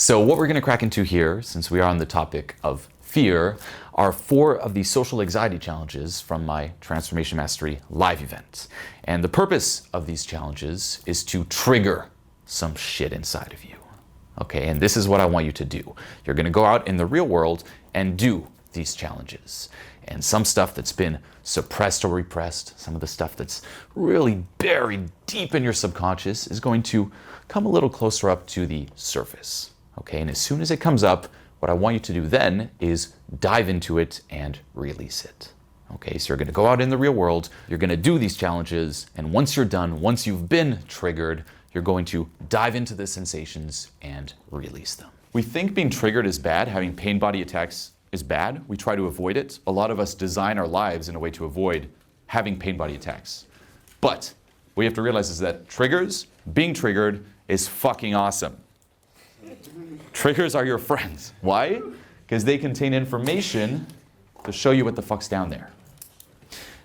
So what we're going to crack into here, since we are on the topic of fear, are 4 of the social anxiety challenges from my Transformation Mastery live event. And the purpose of these challenges is to trigger some shit inside of you. Okay, and this is what I want you to do. You're going to go out in the real world and do these challenges. And some stuff that's been suppressed or repressed, some of the stuff that's really buried deep in your subconscious is going to come a little closer up to the surface. Okay, and as soon as it comes up, what I want you to do then is dive into it and release it. Okay, so you're going to go out in the real world, you're going to do these challenges, and once you're done, once you've been triggered, you're going to dive into the sensations and release them. We think being triggered is bad, having pain body attacks is bad. We try to avoid it. A lot of us design our lives in a way to avoid having pain body attacks. But what you have to realize is that being triggered is fucking awesome. Triggers are your friends. Why? Because they contain information to show you what the fuck's down there.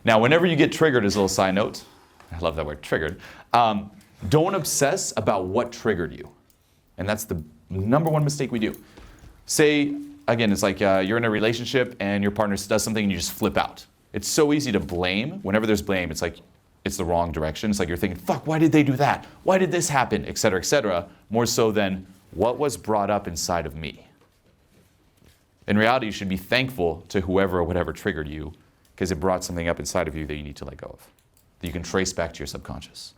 Now, whenever you get triggered, as a little side note, I love that word, triggered, don't obsess about what triggered you. And that's the number one mistake we do. Say, again, it's like you're in a relationship and your partner does something and you just flip out. It's so easy to blame. Whenever there's blame, it's like it's the wrong direction. It's like you're thinking, fuck, why did they do that? Why did this happen? Et cetera, more so than what was brought up inside of me. In reality, you should be thankful to whoever or whatever triggered you because it brought something up inside of you that you need to let go of, that you can trace back to your subconscious.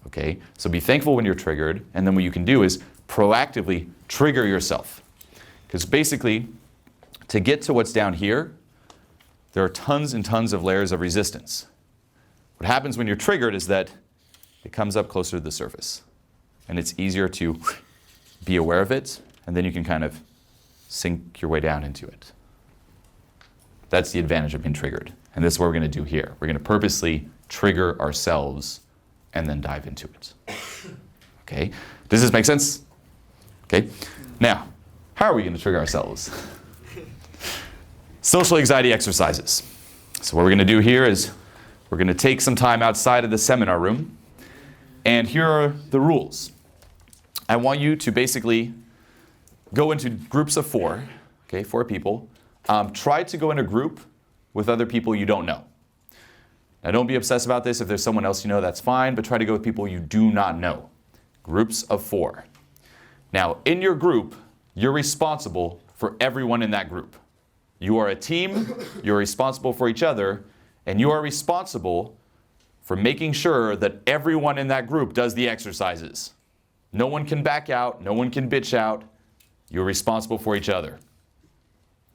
Okay, so be thankful when you're triggered, and then what you can do is proactively trigger yourself. Because basically, to get to what's down here, there are tons and tons of layers of resistance. What happens when you're triggered is that it comes up closer to the surface. And it's easier to be aware of it, and then you can kind of sink your way down into it. That's the advantage of being triggered. And this is what we're going to do here. We're going to purposely trigger ourselves and then dive into it. Okay? Does this make sense? Okay? Now, how are we going to trigger ourselves? Social anxiety exercises. So what we're going to do here is we're going to take some time outside of the seminar room, and here are the rules. I want you to basically go into groups of 4, okay, 4 people. Try to go in a group with other people you don't know. Now, don't be obsessed about this. If there's someone else you know, that's fine, but try to go with people you do not know. Groups of 4. Now, in your group, you're responsible for everyone in that group. You are a team, you're responsible for each other, and you are responsible for making sure that everyone in that group does the exercises. No one can back out, no one can bitch out. You're responsible for each other.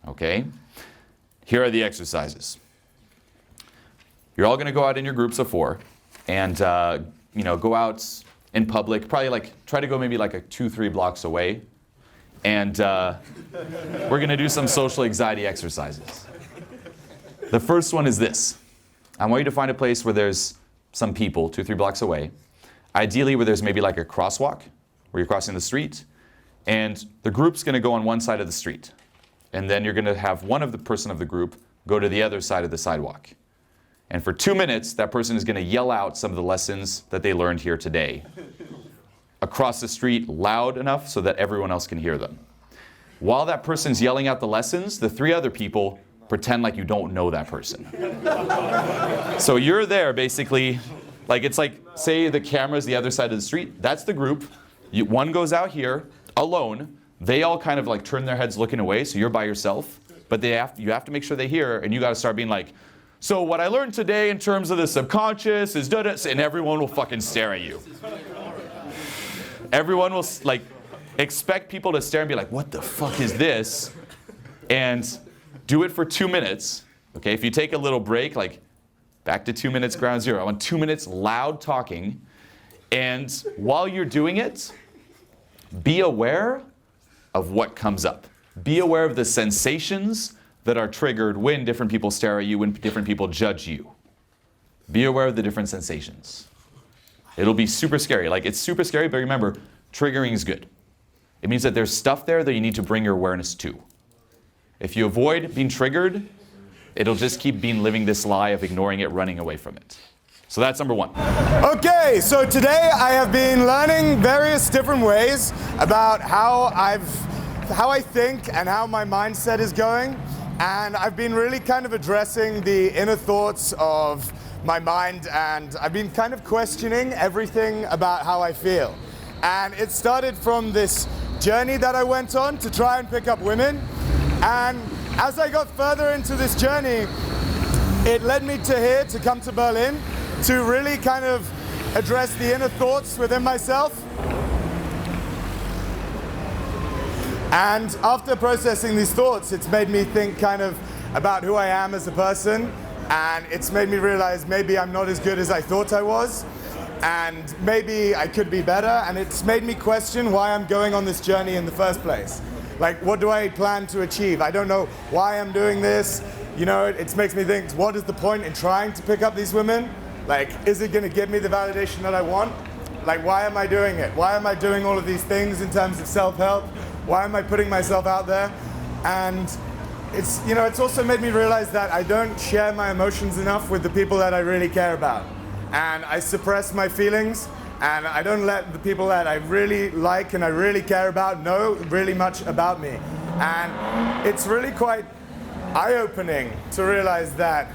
Okay? Here are the exercises. You're all going to go out in your groups of 4 and go out in public, probably try to go maybe 2-3 blocks away. And we're going to do some social anxiety exercises. The first one is this. I want you to find a place where there's some people 2-3 blocks away. Ideally where there's maybe a crosswalk where you're crossing the street. And the group's going to go on one side of the street. And then you're going to have one of the person of the group go to the other side of the sidewalk. And for 2 minutes, that person is going to yell out some of the lessons that they learned here today across the street loud enough so that everyone else can hear them. While that person's yelling out the lessons, the 3 other people pretend like you don't know that person. So you're there basically, it's like, say the camera's the other side of the street, that's the group. One goes out here alone. They all kind of turn their heads looking away, so you're by yourself. But you have to make sure they hear, and you got to start being like, so what I learned today in terms of the subconscious is da-da, and everyone will fucking stare at you. Everyone will expect people to stare and be like, what the fuck is this? And do it for 2 minutes. Okay, if you take a little break, back to 2 minutes ground zero. I want 2 minutes loud talking. And while you're doing it, be aware of what comes up. Be aware of the sensations that are triggered when different people stare at you, when different people judge you. Be aware of the different sensations. It'll be super scary. It's super scary, but remember, triggering is good. It means that there's stuff there that you need to bring your awareness to. If you avoid being triggered, it'll just keep living this lie of ignoring it, running away from it. So that's number one. Okay, so today I have been learning various different ways about how I think and how my mindset is going. And I've been really kind of addressing the inner thoughts of my mind, and I've been kind of questioning everything about how I feel. And it started from this journey that I went on to try and pick up women. And as I got further into this journey, it led me to here, to come to Berlin, to really kind of address the inner thoughts within myself. And after processing these thoughts, it's made me think kind of about who I am as a person, and it's made me realize maybe I'm not as good as I thought I was, and maybe I could be better, and it's made me question why I'm going on this journey in the first place. Like, what do I plan to achieve? I don't know why I'm doing this. You know, it makes me think, what is the point in trying to pick up these women? Like, is it gonna give me the validation that I want? Like, why am I doing it? Why am I doing all of these things in terms of self-help? Why am I putting myself out there? And it's, you know, it's also made me realize that I don't share my emotions enough with the people that I really care about. And I suppress my feelings, and I don't let the people that I really like and I really care about know really much about me. And it's really quite eye-opening to realize that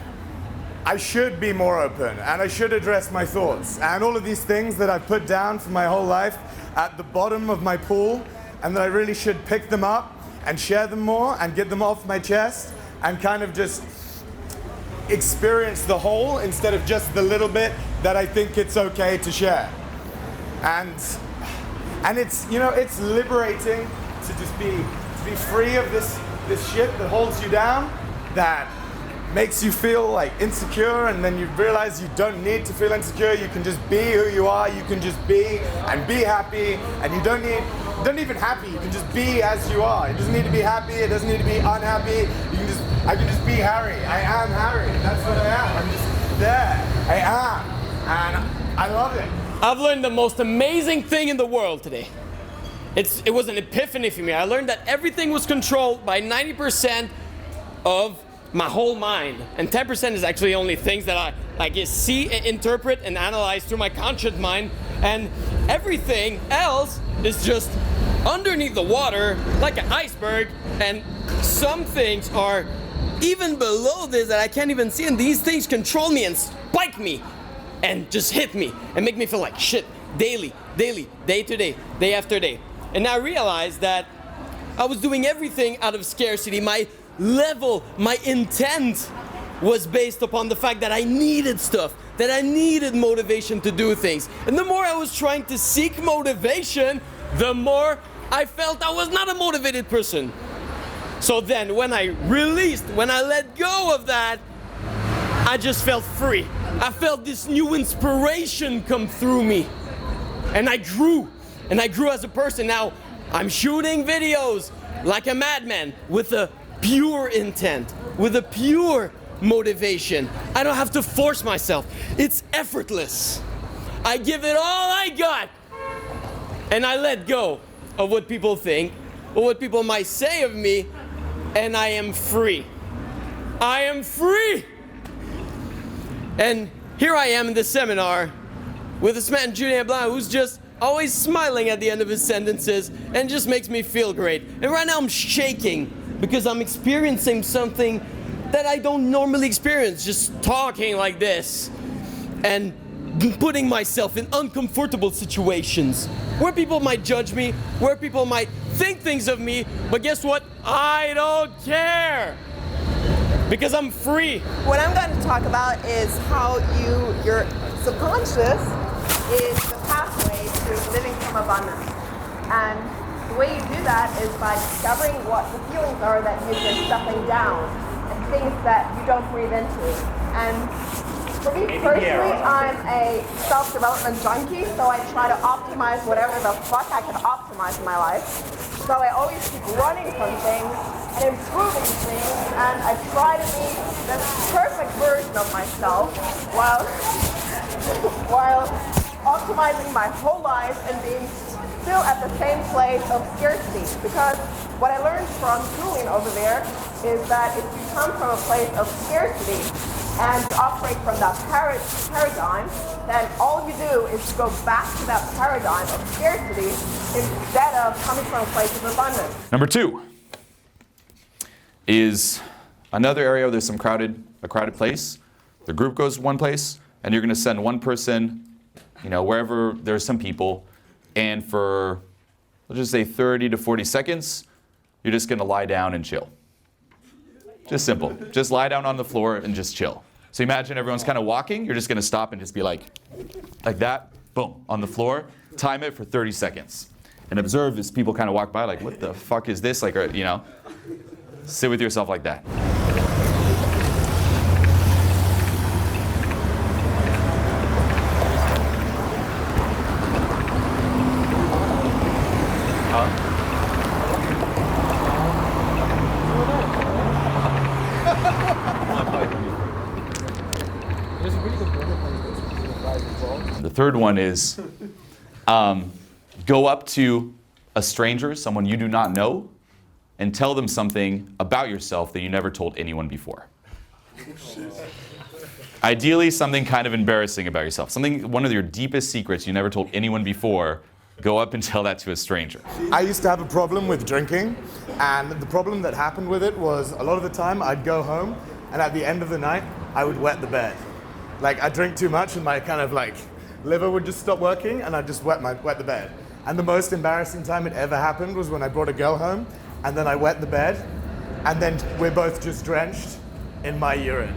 I should be more open, and I should address my thoughts. And all of these things that I've put down for my whole life at the bottom of my pool, and that I really should pick them up and share them more and get them off my chest and kind of just experience the whole instead of just the little bit that I think it's okay to share. And it's, you know, it's liberating to just be free of this shit that holds you down, that makes you feel like insecure, and then you realize you don't need to feel insecure. You can just be who you are. You can just be and be happy, and you don't even happy. You can just be as you are. It doesn't need to be happy. It doesn't need to be unhappy. I can just be Harry. I am Harry. That's what I am. I'm just there. I am, and I love it. I've learned the most amazing thing in the world today. It was an epiphany for me. I learned that everything was controlled by 90% of my whole mind, and 10% is actually only things that I like see, interpret, and analyze through my conscious mind, and everything else is just underneath the water like an iceberg, and some things are even below this that I can't even see, and these things control me and spike me and just hit me and make me feel like shit daily, day to day, day after day. And I realized that I was doing everything out of scarcity. My level, my intent was based upon the fact that I needed stuff, that I needed motivation to do things. And the more I was trying to seek motivation, the more I felt I was not a motivated person. So then when I let go of that, I just felt free. I felt this new inspiration come through me. And I grew as a person. Now I'm shooting videos like a madman with a pure intent, with a pure motivation. I don't have to force myself. It's effortless. I give it all I got, and I let go of what people think or what people might say of me, and I am free. I am free. And here I am in the seminar with this man, Julien Blanc, who's just always smiling at the end of his sentences and just makes me feel great. And right now I'm shaking because I'm experiencing something that I don't normally experience, just talking like this and putting myself in uncomfortable situations where people might judge me, where people might think things of me, but guess what? I don't care because I'm free. What I'm going to talk about is how your subconscious is the pathway to living from abundance. And the way you do that is by discovering what the feelings are that you've been stuffing down and things that you don't breathe into. And for me personally, I'm a self-development junkie, so I try to optimize whatever the fuck I can optimize in my life. So I always keep running from things and improving things, and I try to be the perfect version of myself while optimizing my whole life and being still at the same place of scarcity. Because what I learned from Julian over there is that if you come from a place of scarcity and to operate from that paradigm, then all you do is to go back to that paradigm of scarcity instead of coming from a place of abundance. Number 2 is another area where there's a crowded place. The group goes one place, and you're going to send one person, wherever there's some people, and for, let's just say 30 to 40 seconds, you're just going to lie down and chill. Just simple. Just lie down on the floor and just chill. So imagine everyone's kind of walking. You're just going to stop and just be like that, boom, on the floor. Time it for 30 seconds. And observe as people kind of walk by like, what the fuck is this? Like, sit with yourself like that. The third one is go up to a stranger, someone you do not know, and tell them something about yourself that you never told anyone before. Ideally, something kind of embarrassing about yourself. One of your deepest secrets you never told anyone before. Go up and tell that to a stranger. I used to have a problem with drinking, and the problem that happened with it was a lot of the time I'd go home, and at the end of the night, I would wet the bed. Like, I'd drink too much, and my kind of liver would just stop working, and I'd just wet the bed. And the most embarrassing time it ever happened was when I brought a girl home, and then I wet the bed, and then we're both just drenched in my urine.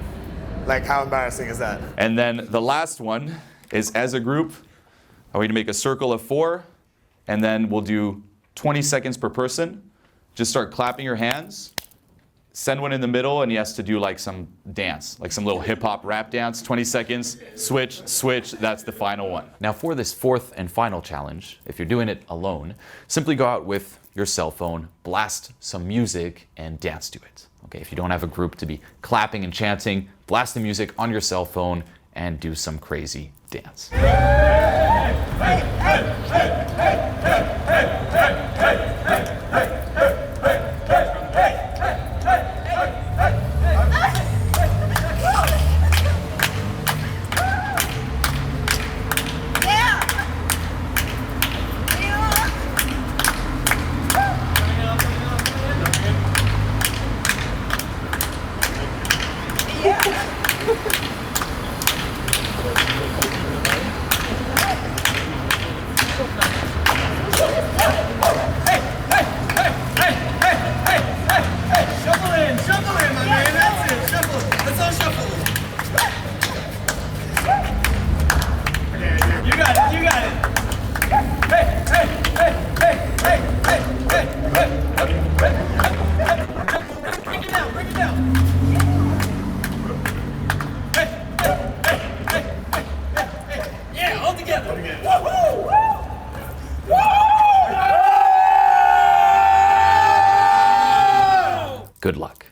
Like, how embarrassing is that? And then the last one is, as a group, I want you to make a circle of 4, and then we'll do 20 seconds per person. Just start clapping your hands. Send one in the middle, and he has to do like some dance, like some little hip-hop rap dance. 20 seconds, switch, that's the final one. Now for this 4th and final challenge, if you're doing it alone, simply go out with your cell phone, blast some music, and dance to it. Okay, if you don't have a group to be clapping and chanting, blast the music on your cell phone and do some crazy dance. Good luck.